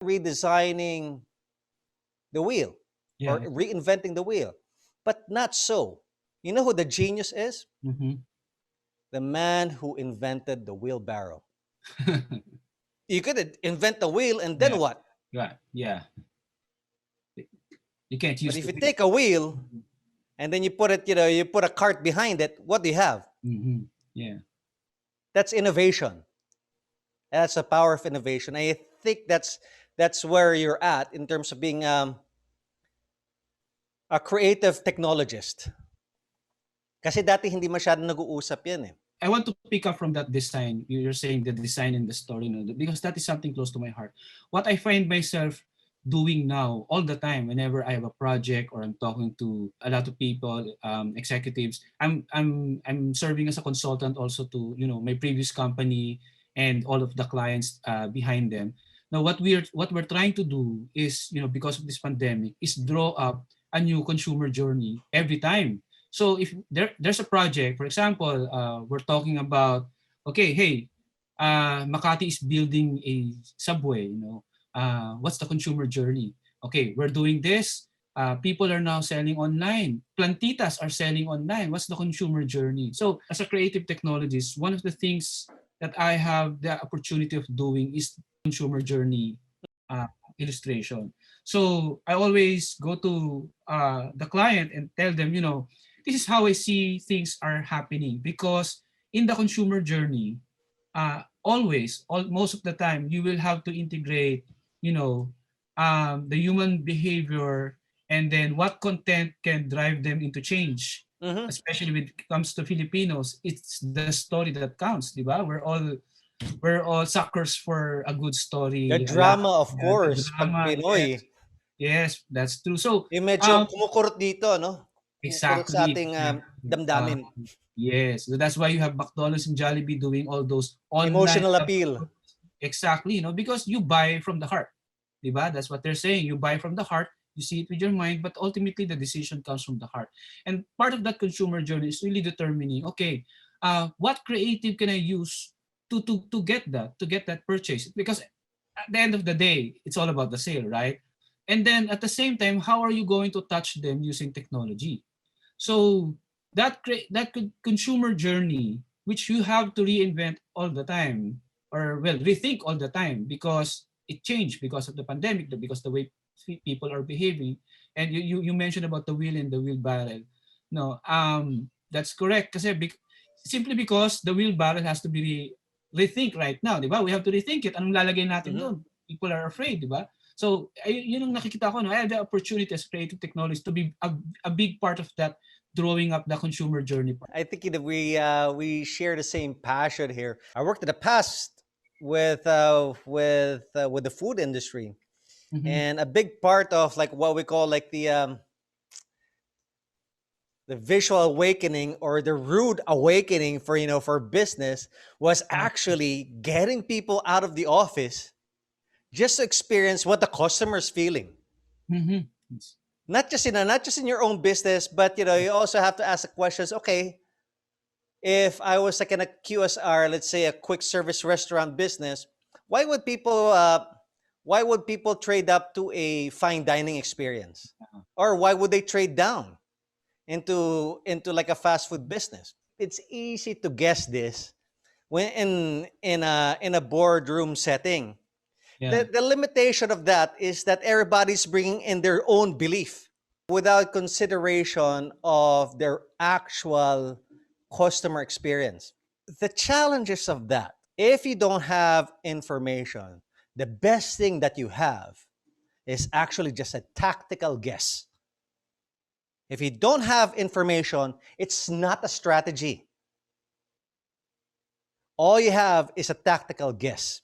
redesigning the wheel or Yeah. reinventing the wheel. But not so. You know who the genius is? Mm-hmm. The man who invented the wheelbarrow. You could invent the wheel and then Yeah. what? Yeah. Yeah. You can't But use if the you wheel. take a wheel and then you put it, you put a cart behind it, what do you have? Mm-hmm. Yeah. That's innovation. That's the power of innovation. I think that's where you're at in terms of being a creative technologist. Kasi dati hindi masyadong nag-uusap yan eh. I want to pick up from that design. You're saying the design and the story, because that is something close to my heart. What I find myself doing now all the time, whenever I have a project or I'm talking to a lot of people, executives, I'm serving as a consultant also to my previous company and all of the clients behind them. Now, what we're trying to do is, because of this pandemic, is draw up a new consumer journey every time. So if there's a project, for example, we're talking about, okay, hey, Makati is building a subway. What's the consumer journey? Okay, we're doing this. People are now selling online. Plantitas are selling online. What's the consumer journey? So as a creative technologist, one of the things that I have the opportunity of doing is consumer journey uh, illustration. So I always go to the client and tell them, this is how I see things are happening, because in the consumer journey, most of the time, you will have to integrate, the human behavior, and then what content can drive them into change. Mm-hmm. Especially when it comes to Filipinos, it's the story that counts, di ba? We're all suckers for a good The story, a laugh, drama, of yeah, the course, pag drama. Yes, Pinoy, yes, that's true. So, yung medyo um, kumukurot dito, no? Kumukurot sa exactly. ating damdamin. Yes. So that's why you have McDonald's and Jollibee doing all those online Emotional love appeal. stories. Exactly, because you buy from the heart. Diba? That's what they're saying. You buy from the heart, you see it with your mind, but ultimately the decision comes from the heart. And part of that consumer journey is really determining, okay, what creative can I use to get that purchase? Because at the end of the day, it's all about the sale, right? And then at the same time, how are you going to touch them using technology? So that consumer journey, which you have to reinvent all the time, or well, rethink all the time, because it changed because of the pandemic, because the way people are behaving. And you mentioned about the wheel and the wheelbarrow. No, that's correct. Kasi simply because the wheelbarrow has to be rethink right now, di ba? We have to rethink it. Anong lalagay natin Mm-hmm. doon? People are afraid, di ba? So, yun ang nakikita ko. No? I had the opportunity as creative technologist to be a big part of that, drawing up the consumer journey part. I think that we share the same passion here. I worked in the past with the food industry, Mm-hmm. and a big part of like what we call like the visual awakening or the rude awakening for for business was actually getting people out of the office just to experience what the customer's feeling. Mm-hmm. Not just in your own business, but you also have to ask the questions. Okay, if I was like in a QSR, let's say a quick service restaurant business, why would people uh, why would people trade up to a fine dining experience, or why would they trade down into like a fast food business? It's easy to guess this when in a boardroom setting. Yeah. The limitation of that is that everybody's bringing in their own belief without consideration of their actual customer experience. The challenges of that, if you don't have information, the best thing that you have is actually just a tactical guess. If you don't have information, it's not a strategy. All you have is a tactical guess.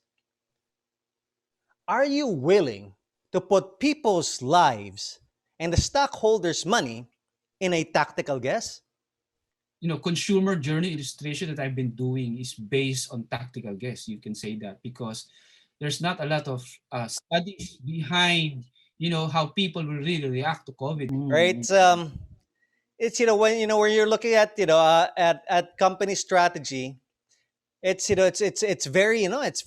Are you willing to put people's lives and the stockholders' money in a tactical guess? Consumer journey illustration that I've been doing is based on tactical guess. You can say that because there's not a lot of studies behind, how people will really react to COVID. Right? It's when when you're looking at at company strategy, it's it's very it's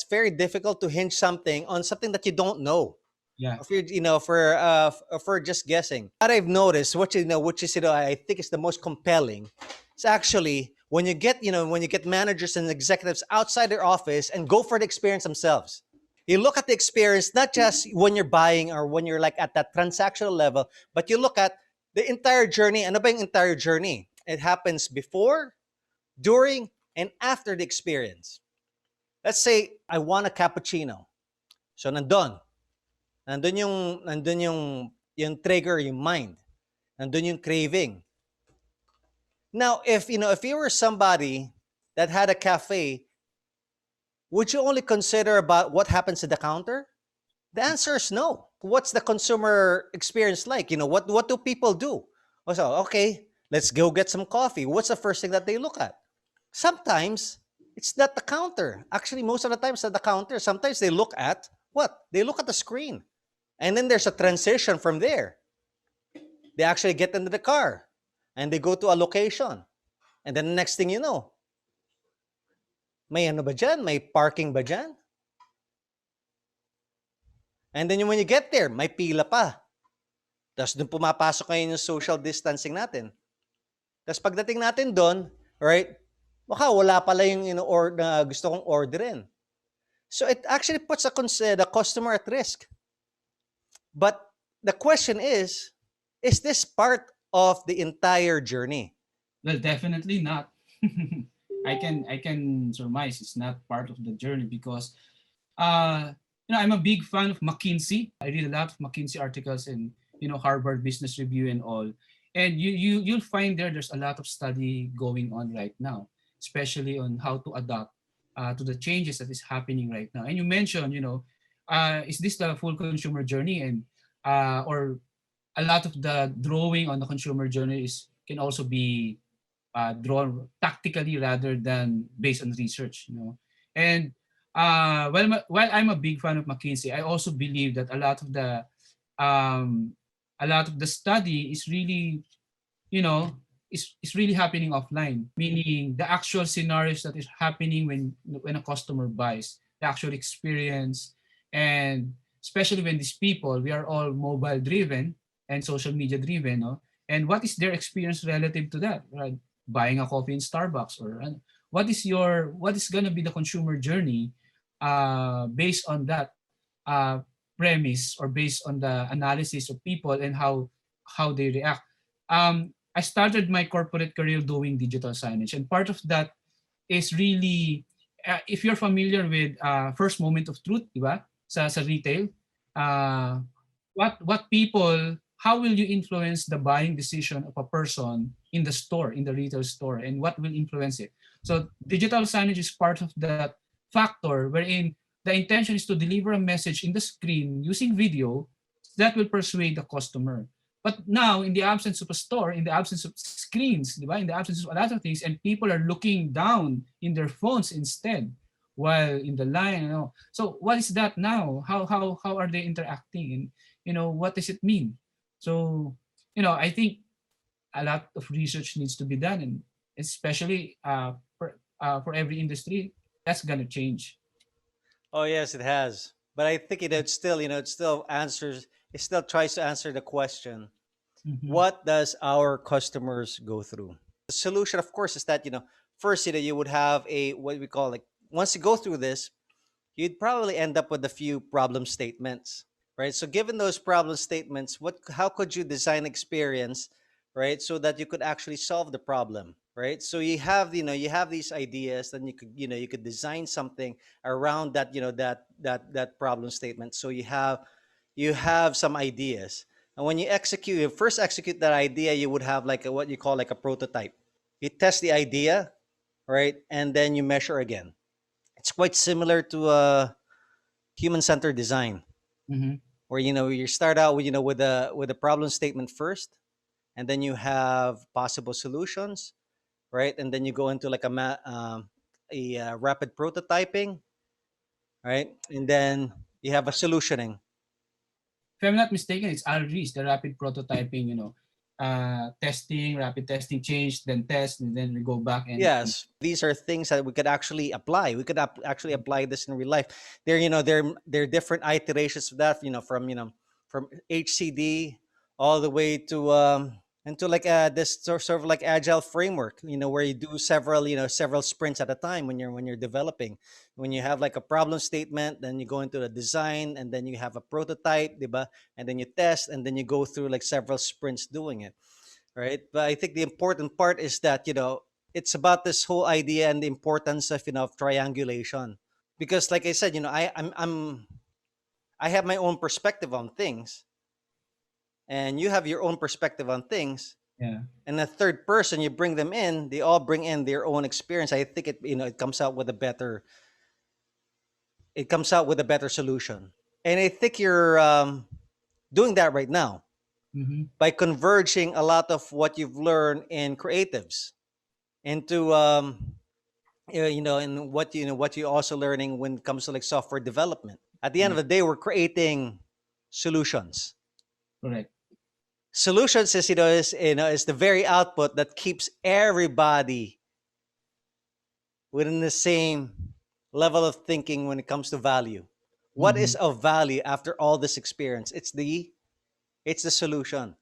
very difficult to hinge something on something that you don't know. Yeah. If you're for just guessing. What I've noticed, which is I think is the most compelling, it's actually when you get when you get managers and executives outside their office and go for the experience themselves. You look at the experience not just when you're buying or when you're like at that transactional level, but you look at the entire journey. Ano ba yung entire journey? It happens before, during, and after the experience. Let's say I want a cappuccino. So nandun yung trigger, yung mind. Nandun yung craving. Now, if you were somebody that had a cafe, would you only consider about what happens at the counter? The answer is no. What's the consumer experience like? What do people do? So, okay, let's go get some coffee. What's the first thing that they look at? Sometimes it's not the counter. Actually, most of the time it's not the counter. Sometimes they look at what? They look at the screen. And then there's a transition from there. They actually get into the car and they go to a location. And then the next thing you know, may ano ba dyan? May parking ba dyan? And then when you get there, may pila pa. Tapos dun pumapasok ngayon yung social distancing natin. Tapos pagdating natin doon, right, baka wala pala yung na gusto kong orderin. So it actually puts the customer at risk. But the question is this part of the entire journey? Well, definitely not. I can surmise it's not part of the journey because I'm a big fan of McKinsey. I read a lot of McKinsey articles and Harvard Business Review and all. And you'll find there's a lot of study going on right now, especially on how to adapt to the changes that is happening right now. And you mentioned, is this the full consumer journey, and or a lot of the drawing on the consumer journey can also be drawn tactically rather than based on research. And while I'm a big fan of McKinsey, I also believe that um, a lot of the study is really, is really happening offline, meaning the actual scenarios that is happening when a customer buys, the actual experience, and especially when these people, we are all mobile driven and social media driven, no? And what is their experience relative to that, right? Buying a coffee in Starbucks, or what is gonna be the consumer journey based on that uh, premise, or based on the analysis of people and how they react. I started my corporate career doing digital signage, and part of that is really, if you're familiar with first moment of truth, di ba? Sa retail, uh, what people, how will you influence the buying decision of a person in the store, in the retail store, and what will influence it? So digital signage is part of that factor wherein the intention is to deliver a message in the screen using video that will persuade the customer. But now, in the absence of a store, in the absence of screens, in the absence of a lot of things, and people are looking down in their phones instead, while in the line. So what is that now? How are they interacting, and what does it mean? So I think a lot of research needs to be done, and especially for every industry, that's gonna change. Oh yes, it has. But I think it still, it still tries to answer the question, Mm-hmm. what does our customers go through? The solution, of course, is that, first, you would have a what we call, like, once you go through this, you'd probably end up with a few problem statements, right? So given those problem statements, how could you design experience, right, so that you could actually solve the problem, right? So you have these ideas, then you could design something around that, that problem statement. So you have some ideas, and when you first execute that idea, you would have like what you call like a prototype. You test the idea, right, and then you measure again. It's quite similar to human-centered design, Mm-hmm. where you start out with with a problem statement first, and then you have possible solutions, right, and then you go into like a rapid prototyping, right, and then you have a solutioning. If I'm not mistaken, it's RRIS, the rapid prototyping. testing, rapid testing, change, then test, and then we go back and Yes, these are things that we could actually apply. We could actually apply this in real life. There are different iterations of that. From HCD all the way to into like this sort of like agile framework. Where you do several sprints at a time when you're developing. When you have like a problem statement, then you go into the design, and then you have a prototype, diba? And then you test, and then you go through like several sprints doing it, right? But I think the important part is that it's about this whole idea and the importance of of triangulation, because like I said, I have my own perspective on things, and you have your own perspective on things, yeah, and a third person, you bring them in, they all bring in their own experience. I think it comes out with a better solution, and I think you're doing that right now mm-hmm, by converging a lot of what you've learned in creatives into and what you're also learning when it comes to like software development. At the end of correct, the day, we're creating solutions. correct. Solutions is the very output that keeps everybody within the same level of thinking when it comes to value. What Mm-hmm. is of value after all this experience? It's the solution.